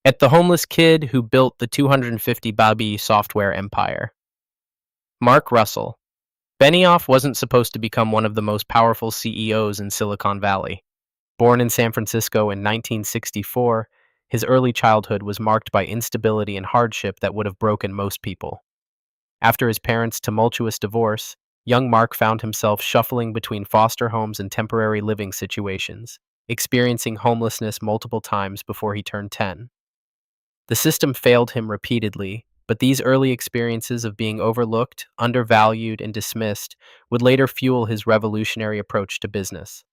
At the homeless kid who built the 250 Babi software empire. Mark Russell. Benioff wasn't supposed to become one of the most powerful CEOs in Silicon Valley. Born in San Francisco in 1964, his early childhood was marked by instability and hardship that would have broken most people. After his parents' tumultuous divorce, young Mark found himself shuffling between foster homes and temporary living situations, experiencing homelessness multiple times before he turned 10. The system failed him repeatedly, but these early experiences of being overlooked, undervalued, and dismissed would later fuel his revolutionary approach to business.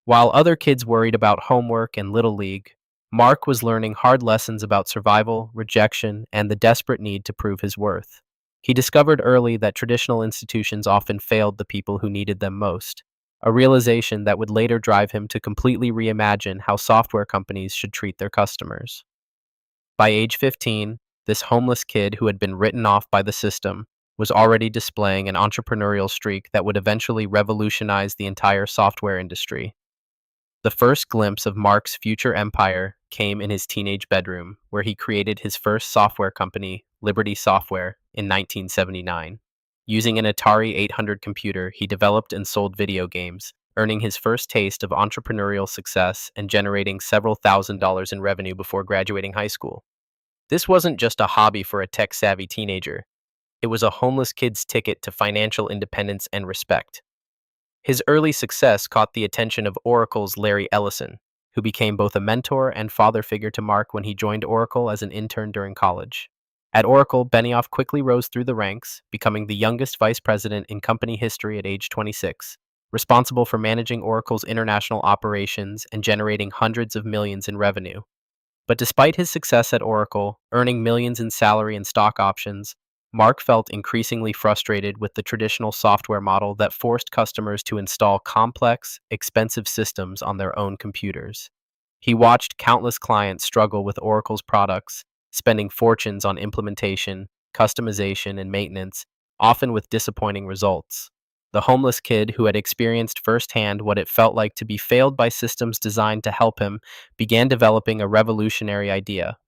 While other kids worried about homework and Little League, Mark was learning hard lessons about survival, rejection, and the desperate need to prove his worth. He discovered early that traditional institutions often failed the people who needed them most, a realization that would later drive him to completely reimagine how software companies should treat their customers. By age 15, this homeless kid who had been written off by the system was already displaying an entrepreneurial streak that would eventually revolutionize the entire software industry. The first glimpse of Mark's future empire came in his teenage bedroom, where he created his first software company, Liberty Software, in 1979. Using an Atari 800 computer, he developed and sold video games, earning his first taste of entrepreneurial success and generating several $1,000s in revenue before graduating high school. This wasn't just a hobby for a tech-savvy teenager. It was a homeless kid's ticket to financial independence and respect. His early success caught the attention of Oracle's Larry Ellison, who became both a mentor and father figure to Mark when he joined Oracle as an intern during college. At Oracle, Benioff quickly rose through the ranks, becoming the youngest vice president in company history at age 26, responsible for managing Oracle's international operations and generating hundreds of millions in revenue. But despite his success at Oracle, earning millions in salary and stock options, Mark felt increasingly frustrated with the traditional software model that forced customers to install complex, expensive systems on their own computers. He watched countless clients struggle with Oracle's products, spending fortunes on implementation, customization, and maintenance, often with disappointing results. The homeless kid who had experienced firsthand what it felt like to be failed by systems designed to help him began developing a revolutionary idea.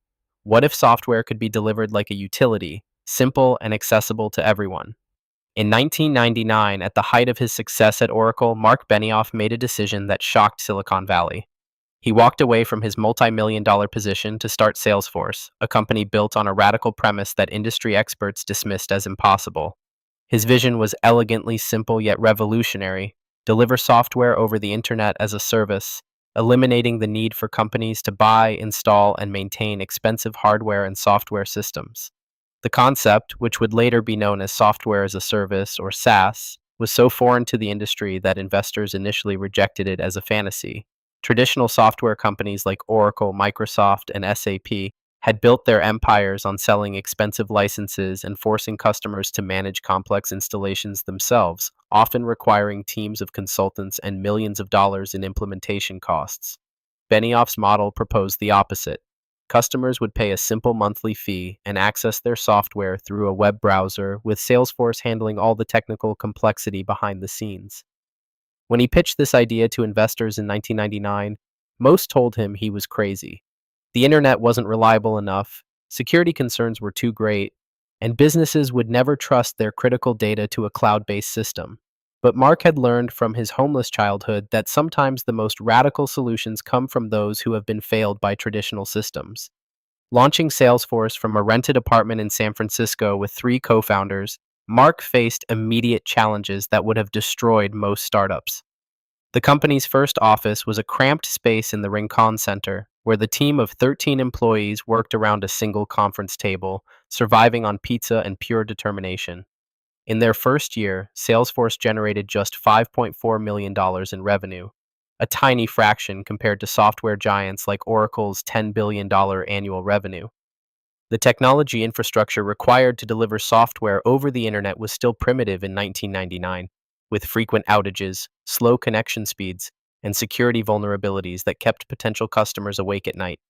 What if software could be delivered like a utility, simple and accessible to everyone? In 1999, at the height of his success at Oracle, Marc Benioff made a decision that shocked Silicon Valley. He walked away from his multi-million-dollar position to start Salesforce, a company built on a radical premise that industry experts dismissed as impossible. His vision was elegantly simple yet revolutionary: deliver software over the internet as a service, eliminating the need for companies to buy, install, and maintain expensive hardware and software systems. The concept, which would later be known as software as a service or SaaS, was so foreign to the industry that investors initially rejected it as a fantasy. Traditional software companies like Oracle, Microsoft, and SAP had built their empires on selling expensive licenses and forcing customers to manage complex installations themselves, often requiring teams of consultants and millions of dollars in implementation costs. Benioff's model proposed the opposite. Customers would pay a simple monthly fee and access their software through a web browser, with Salesforce handling all the technical complexity behind the scenes. When he pitched this idea to investors in 1999, most told him he was crazy. The internet wasn't reliable enough, security concerns were too great, and businesses would never trust their critical data to a cloud-based system. But Mark had learned from his homeless childhood that sometimes the most radical solutions come from those who have been failed by traditional systems. Launching Salesforce from a rented apartment in San Francisco with 3 co-founders, Mark faced immediate challenges that would have destroyed most startups. The company's first office was a cramped space in the Rincon Center, where the team of 13 employees worked around a single conference table, surviving on pizza and pure determination. In their first year, Salesforce generated just $5.4 million in revenue, a tiny fraction compared to software giants like Oracle's $10 billion annual revenue. The technology infrastructure required to deliver software over the internet was still primitive in 1999, with frequent outages, slow connection speeds, and security vulnerabilities that kept potential customers awake at night.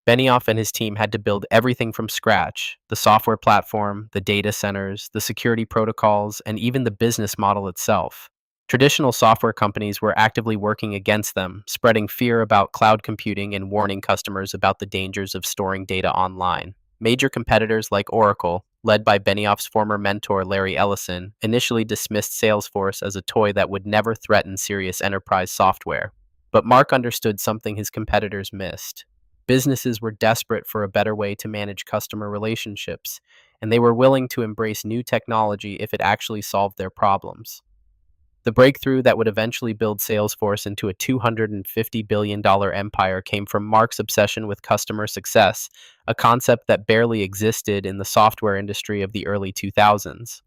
Benioff and his team had to build everything from scratch: the software platform, the data centers, the security protocols, and even the business model itself. Traditional software companies were actively working against them, spreading fear about cloud computing and warning customers about the dangers of storing data online. Major competitors like Oracle, led by Benioff's former mentor Larry Ellison, initially dismissed Salesforce as a toy that would never threaten serious enterprise software. But Mark understood something his competitors missed. Businesses were desperate for a better way to manage customer relationships, and they were willing to embrace new technology if it actually solved their problems. The breakthrough that would eventually build Salesforce into a $250 billion empire came from Mark's obsession with customer success, a concept that barely existed in the software industry of the early 2000s.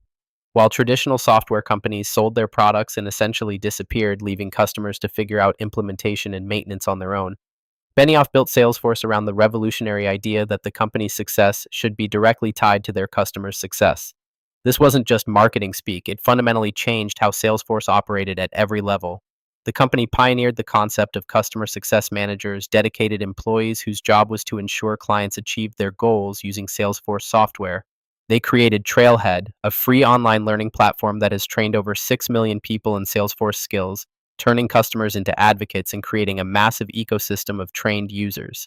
While traditional software companies sold their products and essentially disappeared, leaving customers to figure out implementation and maintenance on their own, Benioff built Salesforce around the revolutionary idea that the company's success should be directly tied to their customers' success. This wasn't just marketing speak, it fundamentally changed how Salesforce operated at every level. The company pioneered the concept of customer success managers, dedicated employees whose job was to ensure clients achieved their goals using Salesforce software. They created Trailhead, a free online learning platform that has trained over 6 million people in Salesforce skills, turning customers into advocates and creating a massive ecosystem of trained users.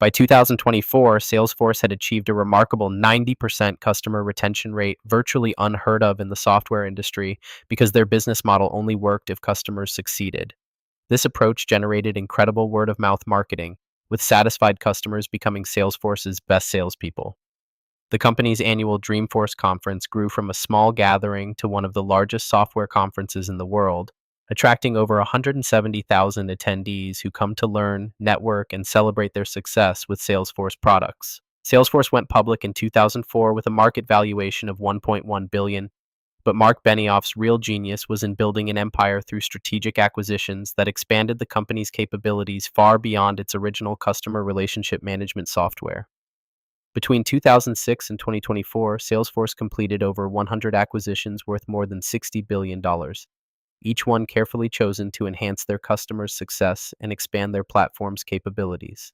By 2024, Salesforce had achieved a remarkable 90% customer retention rate, virtually unheard of in the software industry, because their business model only worked if customers succeeded. This approach generated incredible word of mouth marketing, with satisfied customers becoming Salesforce's best salespeople. The company's annual Dreamforce conference grew from a small gathering to one of the largest software conferences in the world, attracting over 170,000 attendees who come to learn, network, and celebrate their success with Salesforce products. Salesforce went public in 2004 with a market valuation of $1.1 billion, but Marc Benioff's real genius was in building an empire through strategic acquisitions that expanded the company's capabilities far beyond its original customer relationship management software. Between 2006 and 2024, Salesforce completed over 100 acquisitions worth more than $60 billion, each one carefully chosen to enhance their customers' success and expand their platform's capabilities.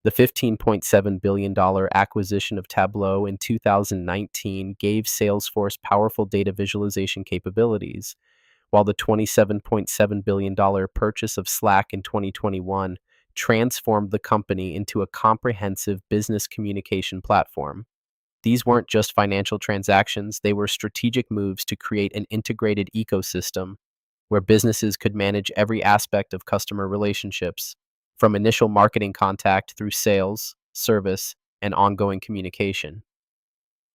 The $15.7 billion acquisition of Tableau in 2019 gave Salesforce powerful data visualization capabilities, while the $27.7 billion purchase of Slack in 2021 transformed the company into a comprehensive business communication platform. These weren't just financial transactions, they were strategic moves to create an integrated ecosystem where businesses could manage every aspect of customer relationships, from initial marketing contact through sales, service, and ongoing communication.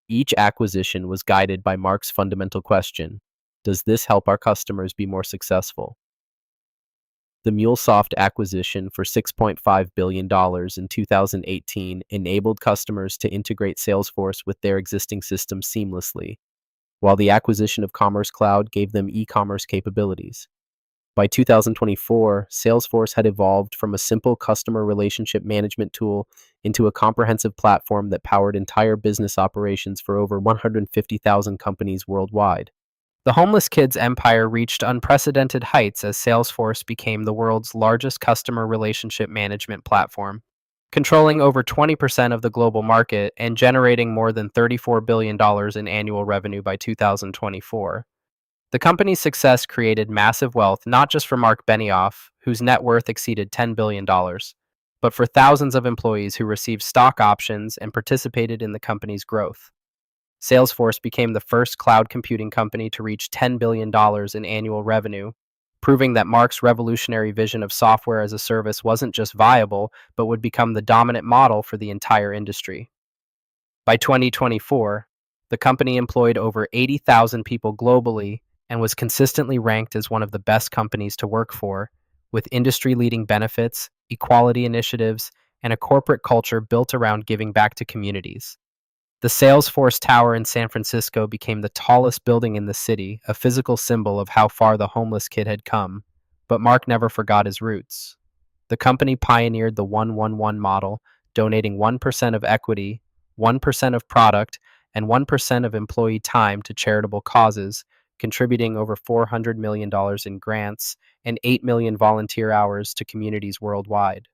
Each acquisition was guided by Mark's fundamental question: does this help our customers be more successful? The MuleSoft acquisition for $6.5 billion in 2018 enabled customers to integrate Salesforce with their existing systems seamlessly, while the acquisition of Commerce Cloud gave them e-commerce capabilities. By 2024, Salesforce had evolved from a simple customer relationship management tool into a comprehensive platform that powered entire business operations for over 150,000 companies worldwide. The homeless kids' empire reached unprecedented heights as Salesforce became the world's largest customer relationship management platform, controlling over 20% of the global market and generating more than $34 billion in annual revenue by 2024. The company's success created massive wealth not just for Marc Benioff, whose net worth exceeded $10 billion, but for thousands of employees who received stock options and participated in the company's growth. Salesforce became the first cloud computing company to reach $10 billion in annual revenue, proving that Mark's revolutionary vision of software as a service wasn't just viable, but would become the dominant model for the entire industry. By 2024, the company employed over 80,000 people globally and was consistently ranked as one of the best companies to work for, with industry-leading benefits, equality initiatives, and a corporate culture built around giving back to communities. The Salesforce Tower in San Francisco became the tallest building in the city, a physical symbol of how far the homeless kid had come. But Mark never forgot his roots. The company pioneered the 1-1-1 model, donating 1% of equity, 1% of product, and 1% of employee time to charitable causes, contributing over $400 million in grants and 8 million volunteer hours to communities worldwide.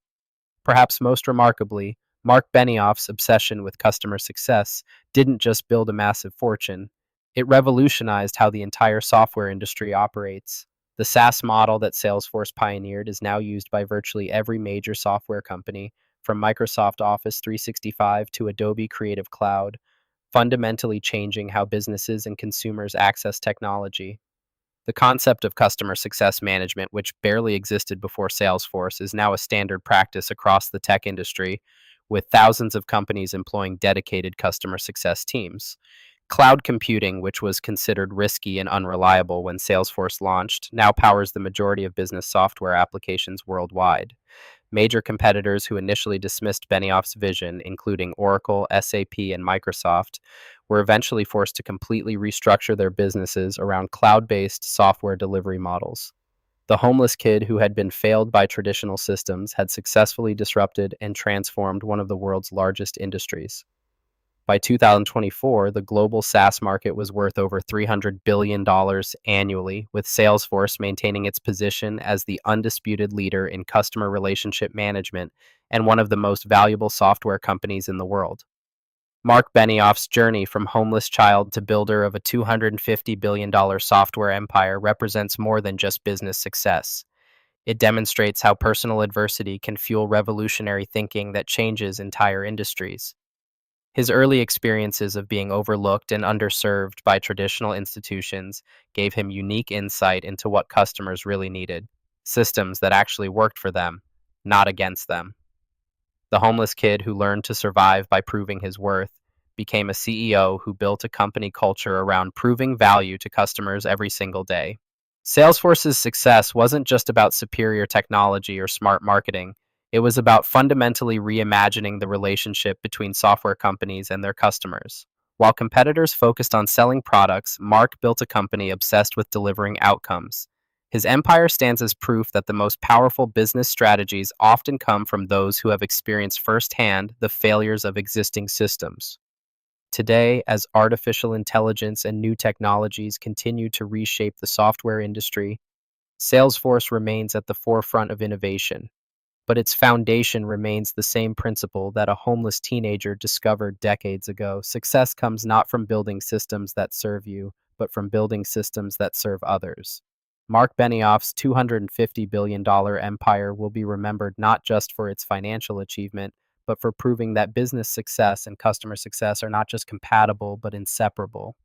Perhaps most remarkably, Marc Benioff's obsession with customer success didn't just build a massive fortune, it revolutionized how the entire software industry operates. The SaaS model that Salesforce pioneered is now used by virtually every major software company, from Microsoft Office 365 to Adobe Creative Cloud, fundamentally changing how businesses and consumers access technology. The concept of customer success management, which barely existed before Salesforce, is now a standard practice across the tech industry, with thousands of companies employing dedicated customer success teams. Cloud computing, which was considered risky and unreliable when Salesforce launched, now powers the majority of business software applications worldwide. Major competitors who initially dismissed Benioff's vision, including Oracle, SAP, and Microsoft, were eventually forced to completely restructure their businesses around cloud based software delivery models. The homeless kid who had been failed by traditional systems had successfully disrupted and transformed one of the world's largest industries. By 2024, the global SaaS market was worth over $300 billion annually, with Salesforce maintaining its position as the undisputed leader in customer relationship management and one of the most valuable software companies in the world. Marc Benioff's journey from homeless child to builder of a $250 billion software empire represents more than just business success. It demonstrates how personal adversity can fuel revolutionary thinking that changes entire industries. His early experiences of being overlooked and underserved by traditional institutions gave him unique insight into what customers really needed: systems that actually worked for them, not against them. The homeless kid who learned to survive by proving his worth became a CEO who built a company culture around proving value to customers every single day. Salesforce's success wasn't just about superior technology or smart marketing. It was about fundamentally reimagining the relationship between software companies and their customers. While competitors focused on selling products, Mark built a company obsessed with delivering outcomes. His empire stands as proof that the most powerful business strategies often come from those who have experienced firsthand the failures of existing systems. Today, as artificial intelligence and new technologies continue to reshape the software industry, Salesforce remains at the forefront of innovation, but its foundation remains the same principle that a homeless teenager discovered decades ago. Success comes not from building systems that serve you, but from building systems that serve others. Marc Benioff's $250 billion empire will be remembered not just for its financial achievement, but for proving that business success and customer success are not just compatible, but inseparable.